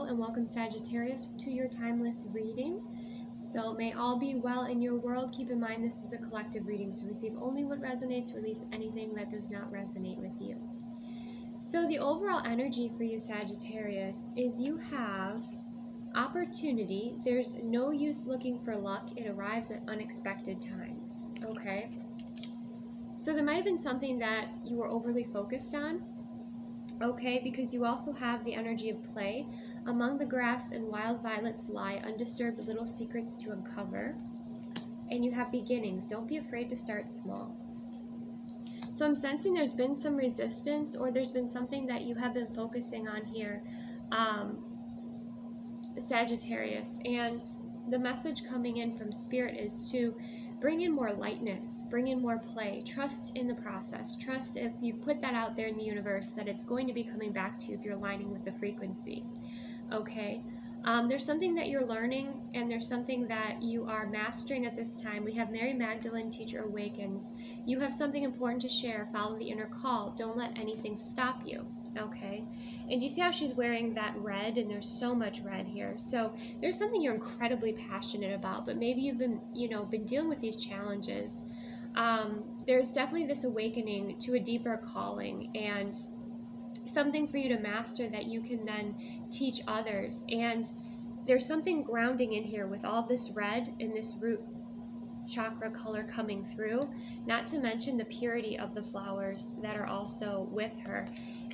and welcome Sagittarius to your timeless reading. So may all be well in your world. Keep in mind this is a collective reading, so receive only what resonates, release anything that does not resonate with you. So the overall energy for you, Sagittarius, is you have opportunity. There's no use looking for luck. It arrives at unexpected times, okay? So there might have been something that you were overly focused on, okay, because you also have the energy of play. Among the grass and wild violets lie undisturbed little secrets to uncover. And you have beginnings. Don't be afraid to start small. So I'm sensing there's been some resistance, or there's been something that you have been focusing on here, Sagittarius. And the message coming in from Spirit is to bring in more lightness, bring in more play, trust in the process, trust if you put that out there in the universe that it's going to be coming back to you if you're aligning with the frequency, okay? There's something that you're learning, and there's something that you are mastering at this time. We have Mary Magdalene, Teacher Awakens. You have something important to share. Follow the inner call. Don't let anything stop you, okay? And do you see how she's wearing that red? And there's so much red here. So there's something you're incredibly passionate about, but maybe you've been, been dealing with these challenges. There's definitely this awakening to a deeper calling and something for you to master that you can then teach others. And there's something grounding in here with all this red and this root chakra color coming through, not to mention the purity of the flowers that are also with her.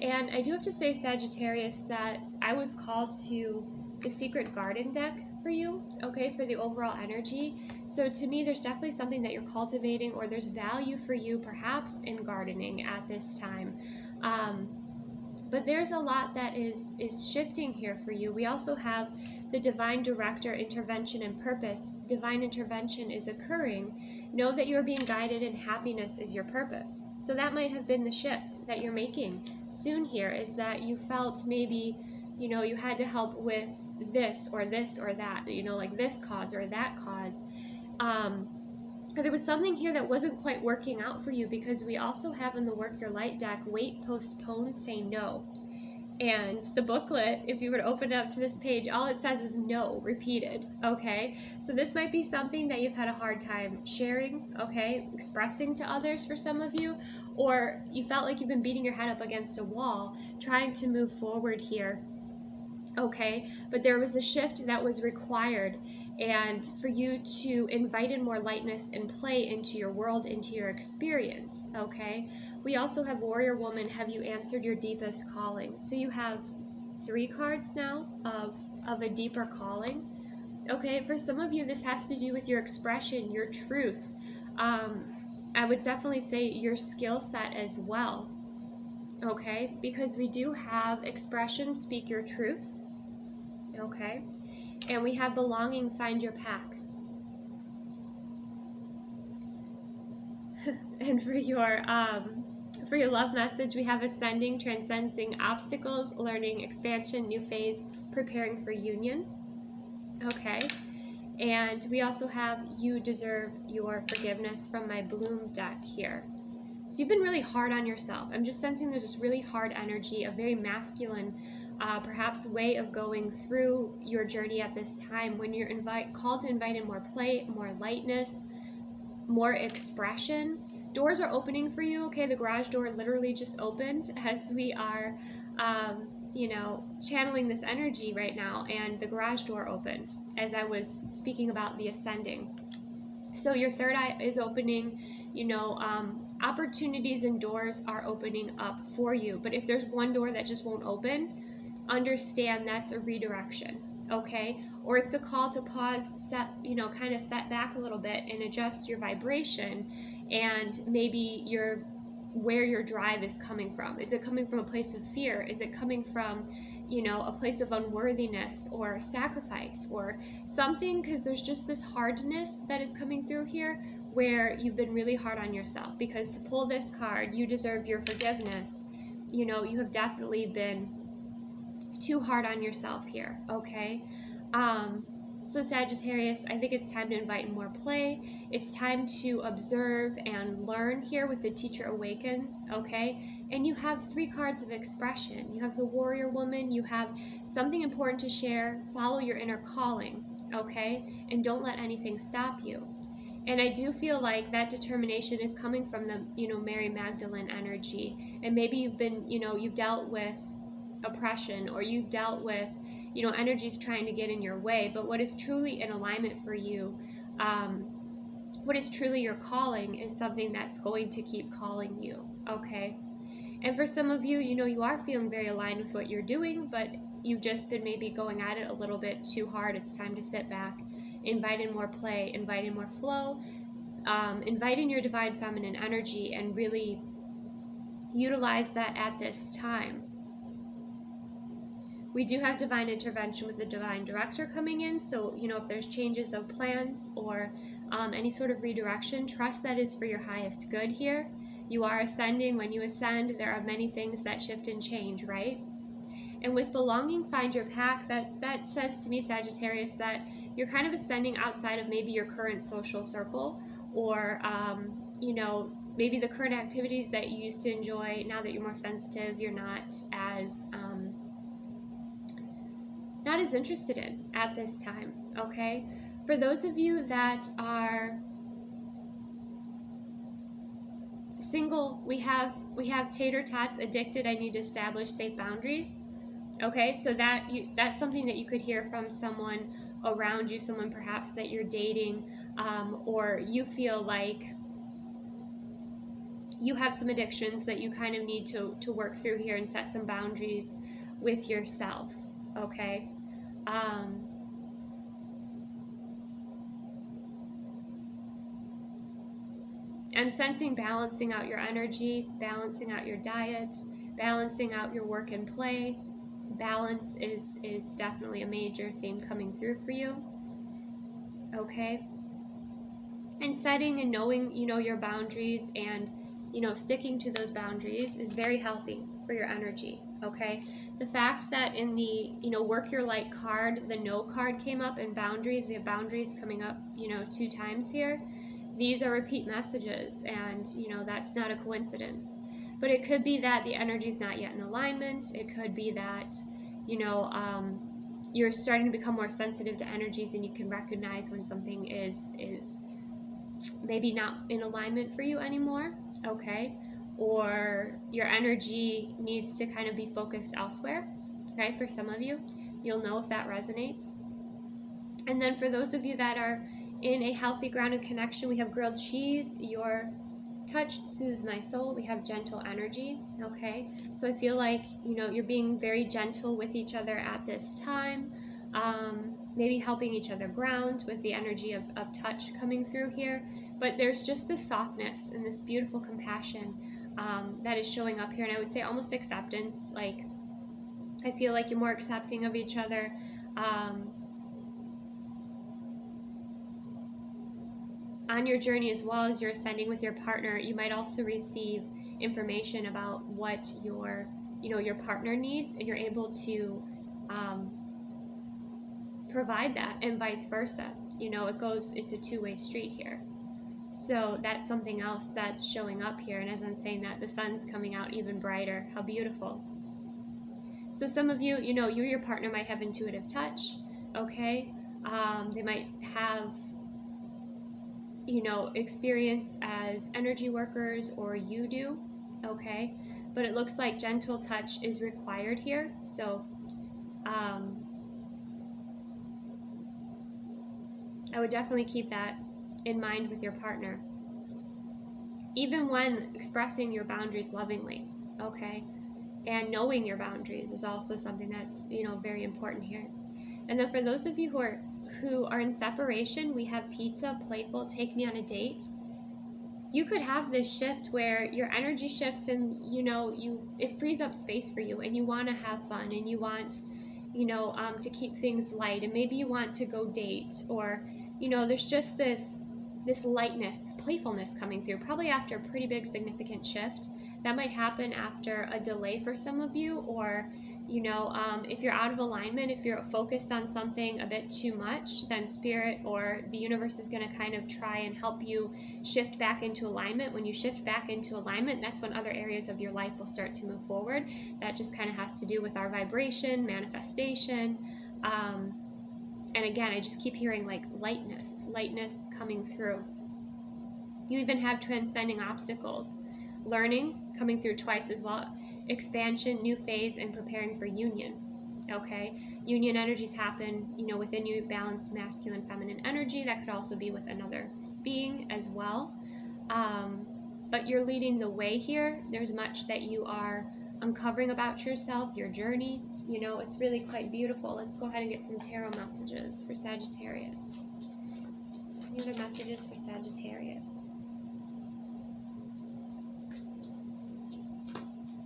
And I do have to say, Sagittarius, that I was called to the Secret Garden deck for you, okay, for the overall energy. So to me, there's definitely something that you're cultivating, or there's value for you perhaps in gardening at this time. But there's a lot that is shifting here for you. We also have the divine director, intervention, and purpose. Divine intervention is occurring. Know that you're being guided, and happiness is your purpose. So that might have been the shift that you're making soon here, is that you felt maybe, you had to help with this or that, like this cause or that cause. But there was something here that wasn't quite working out for you, because we also have in the Work Your Light deck, wait, postpone, say no. And the booklet, if you were to open it up to this page, all it says is no, repeated, okay? So this might be something that you've had a hard time sharing, okay, expressing to others for some of you, or you felt like you've been beating your head up against a wall, trying to move forward here, okay? But there was a shift that was required, and for you to invite in more lightness and play into your world, into your experience, okay? We also have Warrior Woman, have you answered your deepest calling? So you have 3 cards now of a deeper calling, okay? For some of you, this has to do with your expression, your truth. I would definitely say your skill set as well, okay? Because we do have expression, speak your truth, okay? And we have belonging, find your pack. And for your love message, we have ascending, transcending obstacles, learning, expansion, new phase, preparing for union. Okay. And we also have you deserve your forgiveness from my Bloom deck here. So you've been really hard on yourself. I'm just sensing there's this really hard energy, a very masculine perhaps way of going through your journey at this time, when you're called to invite in more play, more lightness, more expression. Doors are opening for you, okay? The garage door literally just opened as we are, channeling this energy right now, and the garage door opened as I was speaking about the ascending. So your third eye is opening, opportunities and doors are opening up for you. But if there's one door that just won't open, understand that's a redirection, okay? Or it's a call to pause, kind of set back a little bit and adjust your vibration, and maybe where your drive is coming from. Is it coming from a place of fear? Is it coming from, a place of unworthiness or sacrifice or something? Because there's just this hardness that is coming through here, where you've been really hard on yourself. Because to pull this card, you deserve your forgiveness, you have definitely been too hard on yourself here, okay? So Sagittarius, I think it's time to invite more play. It's time to observe and learn here with the Teacher Awakens, okay? And you have 3 cards of expression. You have the Warrior Woman, you have something important to share, follow your inner calling, okay? And don't let anything stop you. And I do feel like that determination is coming from the, Mary Magdalene energy. And maybe you've been, you've dealt with oppression, or you've dealt with, energies trying to get in your way. But what is truly in alignment for you, what is truly your calling, is something that's going to keep calling you, okay? And for some of you, you are feeling very aligned with what you're doing, but you've just been maybe going at it a little bit too hard. It's time to sit back, invite in more play, invite in more flow, invite in your divine feminine energy, and really utilize that at this time. We do have divine intervention with the divine director coming in, so if there's changes of plans or any sort of redirection, trust that is for your highest good here. You are ascending. When you ascend, there are many things that shift and change, right? And with belonging, find your path. That says to me, Sagittarius, that you're kind of ascending outside of maybe your current social circle, or maybe the current activities that you used to enjoy. Now that you're more sensitive, you're not as interested in at this time, okay? For those of you that are single, we have tater tots, addicted, I need to establish safe boundaries. Okay, so that's something that you could hear from someone around you, someone perhaps that you're dating, or you feel like you have some addictions that you kind of need to work through here and set some boundaries with yourself, okay? I'm sensing balancing out your energy, balancing out your diet, balancing out your work and play. Balance is definitely a major theme coming through for you, okay? And setting and knowing, your boundaries, and, sticking to those boundaries is very healthy for your energy, okay? The fact that in the, work your light card, the no card came up, and boundaries, we have boundaries coming up, 2 times here. These are repeat messages, and, that's not a coincidence. But it could be that the energy is not yet in alignment. It could be that, you're starting to become more sensitive to energies, and you can recognize when something is maybe not in alignment for you anymore, okay? Or your energy needs to kind of be focused elsewhere, okay? For some of you, you'll know if that resonates. And then for those of you that are in a healthy, grounded connection, we have grilled cheese. Your touch soothes my soul. We have gentle energy, okay? So I feel like, you're being very gentle with each other at this time, maybe helping each other ground with the energy of touch coming through here. But there's just this softness and this beautiful compassion that is showing up here. And I would say almost acceptance. Like, I feel like you're more accepting of each other. On your journey, as well as you're ascending with your partner, you might also receive information about what your partner needs, and you're able to provide that, and vice versa. It's a two-way street here. So that's something else that's showing up here. And as I'm saying that, the sun's coming out even brighter. How beautiful. So some of you, you or your partner might have intuitive touch, okay? They might have experience as energy workers, or you do, okay? But it looks like gentle touch is required here. So I would definitely keep that in mind with your partner, even when expressing your boundaries lovingly, okay? And knowing your boundaries is also something that's, very important here. And then for those of you who are in separation, we have pizza, playful, take me on a date. You could have this shift where your energy shifts, and it frees up space for you, and you want to have fun, and you want to keep things light, and maybe you want to go date, or there's just this lightness, this playfulness coming through, probably after a pretty big significant shift. That might happen after a delay for some of you, or You know, if you're out of alignment, if you're focused on something a bit too much, then spirit or the universe is going to kind of try and help you shift back into alignment. When you shift back into alignment, that's when other areas of your life will start to move forward. That just kind of has to do with our vibration, manifestation. And again, I just keep hearing like lightness coming through. You even have transcending obstacles, learning coming through twice as well, expansion, new phase, and preparing for union. Okay, union energies happen, you know, within you, balanced masculine, feminine energy. That could also be with another being as well. But you're leading the way here. There's much that you are uncovering about yourself, your journey. You know, it's really quite beautiful. Let's go ahead and get some tarot messages for Sagittarius. Any other messages for Sagittarius?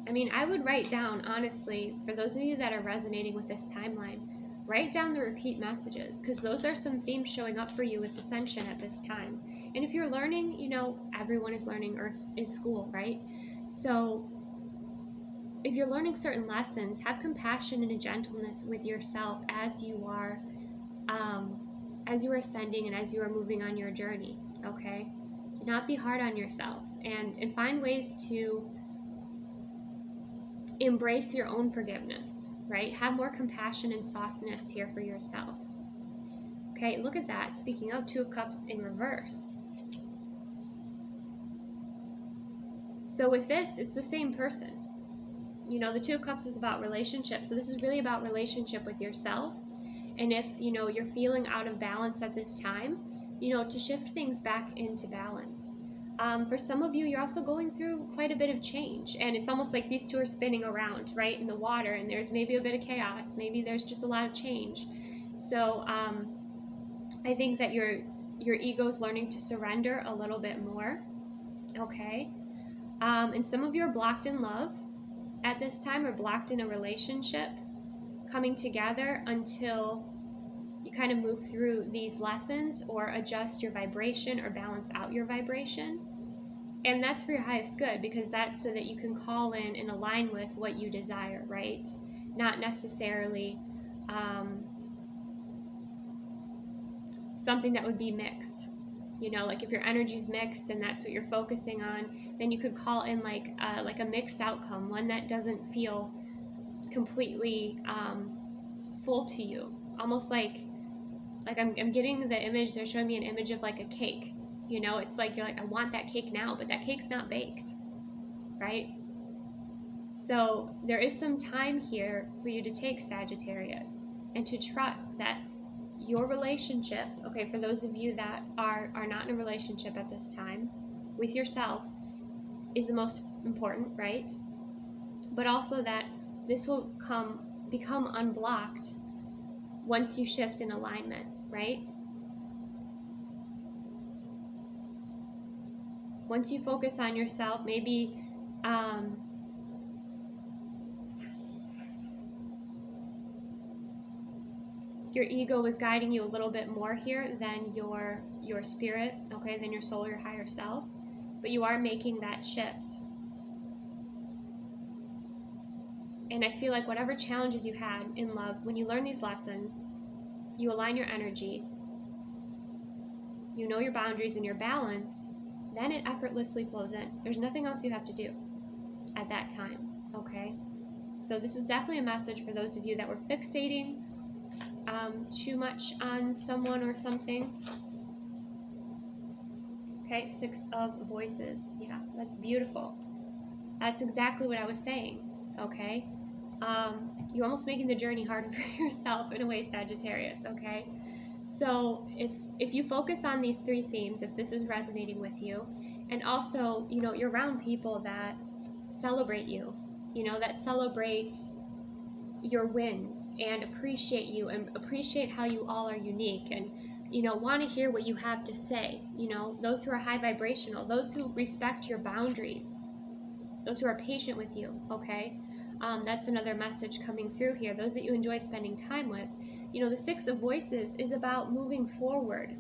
I mean, I would write down, honestly, for those of you that are resonating with this timeline, write down the repeat messages, because those are some themes showing up for you with Ascension at this time. And if you're learning, you know, everyone is learning. Earth is school, right? So if you're learning certain lessons, have compassion and a gentleness with yourself as you are ascending and as you are moving on your journey, okay? Do not be hard on yourself, and find ways to embrace your own forgiveness, right? Have more compassion and softness here for yourself. Okay, look at that. Speaking of, Two of Cups in reverse. So with this, it's the same person. You know, the Two of Cups is about relationship. So this is really about relationship with yourself. And if, you know, you're feeling out of balance at this time, you know, to shift things back into balance. For some of you, you're also going through quite a bit of change, and it's almost like these two are spinning around, right, in the water, and there's maybe a bit of chaos, maybe there's just a lot of change. So I think that your ego's learning to surrender a little bit more, okay? And some of you are blocked in love at this time, or blocked in a relationship, coming together until you kind of move through these lessons or adjust your vibration or balance out your vibration. And that's for your highest good, because that's so that you can call in and align with what you desire, right? Not necessarily something that would be mixed. You know, like if your energy's mixed and that's what you're focusing on, then you could call in like a mixed outcome, one that doesn't feel completely full to you. Almost like I'm getting the image, they're showing me an image of like a cake. You know, it's like you're like, I want that cake now, but that cake's not baked, right? So there is some time here for you to take, Sagittarius, and to trust that your relationship, okay, for those of you that are not in a relationship at this time, with yourself, is the most important, right? But also that this will become unblocked once you shift in alignment, right? Once you focus on yourself, maybe your ego is guiding you a little bit more here than your spirit, okay, than your soul, your higher self, but you are making that shift. And I feel like whatever challenges you had in love, when you learn these lessons, you align your energy, you know your boundaries, and you're balanced, then it effortlessly flows in. There's nothing else you have to do at that time, okay? So this is definitely a message for those of you that were fixating too much on someone or something. Okay, Six of Voices. Yeah, that's beautiful. That's exactly what I was saying, okay? You're almost making the journey harder for yourself in a way, Sagittarius, okay? So if you focus on these three themes, if this is resonating with you, and also, you know, you're around people that celebrate you, you know, that celebrate your wins and appreciate you and appreciate how you all are unique and, you know, want to hear what you have to say, you know, those who are high vibrational, those who respect your boundaries, those who are patient with you, okay? That's another message coming through here. Those that you enjoy spending time with. You know, the Six of Voices is about moving forward.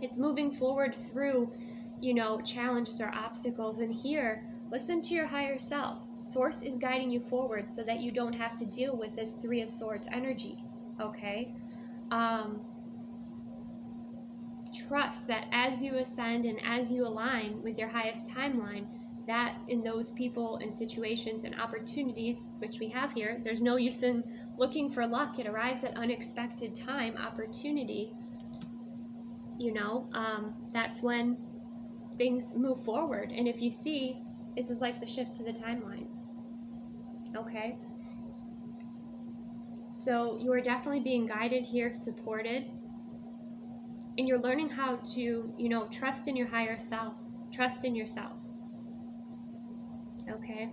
It's moving forward through, you know, challenges or obstacles. And here, listen to your higher self. Source is guiding you forward so that you don't have to deal with this Three of Swords energy, okay? Trust that as you ascend and as you align with your highest timeline, that in those people and situations and opportunities, which we have here, there's no use in looking for luck. It arrives at unexpected time, opportunity, you know, that's when things move forward. And if you see, this is like the shift to the timelines, okay? So you are definitely being guided here, supported, and you're learning how to, you know, trust in your higher self, trust in yourself, okay?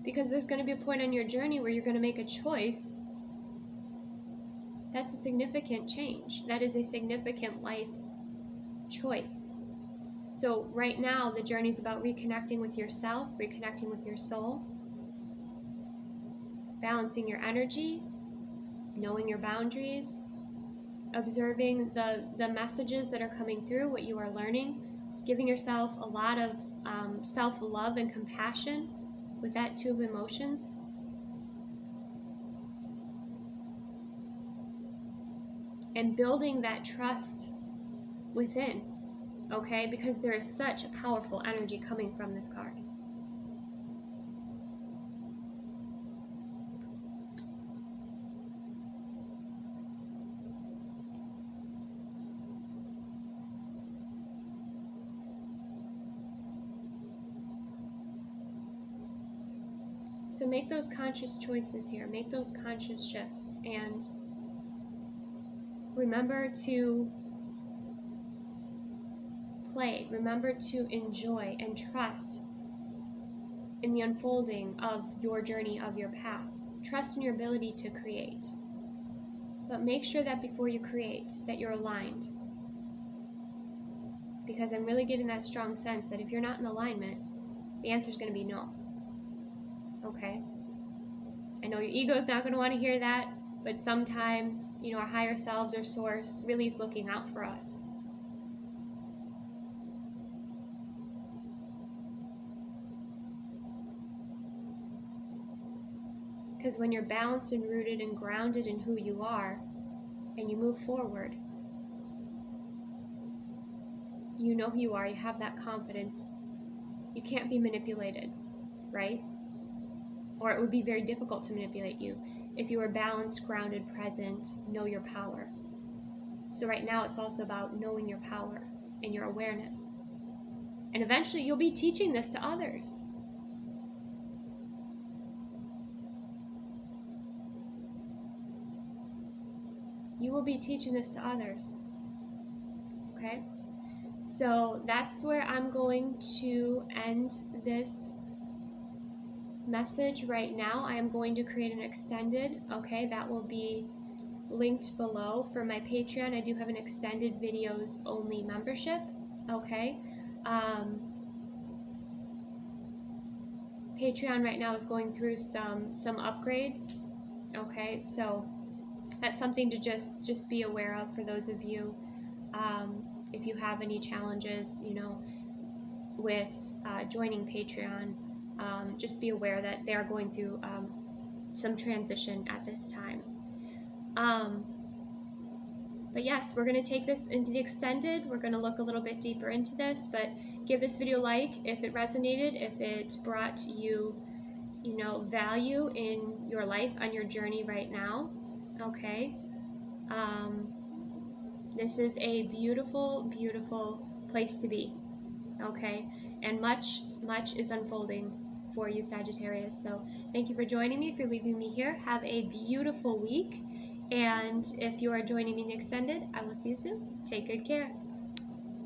Because there's going to be a point on your journey where you're going to make a choice. That's a significant change. That is a significant life choice. So right now, the journey is about reconnecting with yourself, reconnecting with your soul, balancing your energy, knowing your boundaries, observing the messages that are coming through, what you are learning, giving yourself a lot of self-love and compassion with that Two of Emotions. And building that trust within, okay? Because there is such a powerful energy coming from this card. So make those conscious choices here, make those conscious shifts, and remember to play, remember to enjoy and trust in the unfolding of your journey, of your path. Trust in your ability to create. But make sure that before you create, that you're aligned. Because I'm really getting that strong sense that if you're not in alignment, the answer is going to be no. Okay? I know your ego is not going to want to hear that, but sometimes, you know, our higher selves or source really is looking out for us. Because when you're balanced and rooted and grounded in who you are, and you move forward, you know who you are, you have that confidence, you can't be manipulated, right? Or it would be very difficult to manipulate you if you were balanced, grounded, present, know your power. So right now it's also about knowing your power and your awareness. And eventually you'll be teaching this to others. You will be teaching this to others. Okay? So that's where I'm going to end this message right now. I am going to create an extended, okay, that will be linked below for my Patreon. I do have an extended videos only membership, okay. Patreon right now is going through some upgrades, okay, so that's something to just be aware of for those of you, if you have any challenges, you know, with joining Patreon. Just be aware that they are going through some transition at this time. But yes, we're going to take this into the extended. We're going to look a little bit deeper into this, but give this video a like if it resonated, if it brought you, you know, value in your life, on your journey right now, okay? This is a beautiful, beautiful place to be, okay? And much is unfolding for you, Sagittarius. So thank you for joining me, for leaving me here. Have a beautiful week. And if you are joining me in the extended, I will see you soon. Take good care.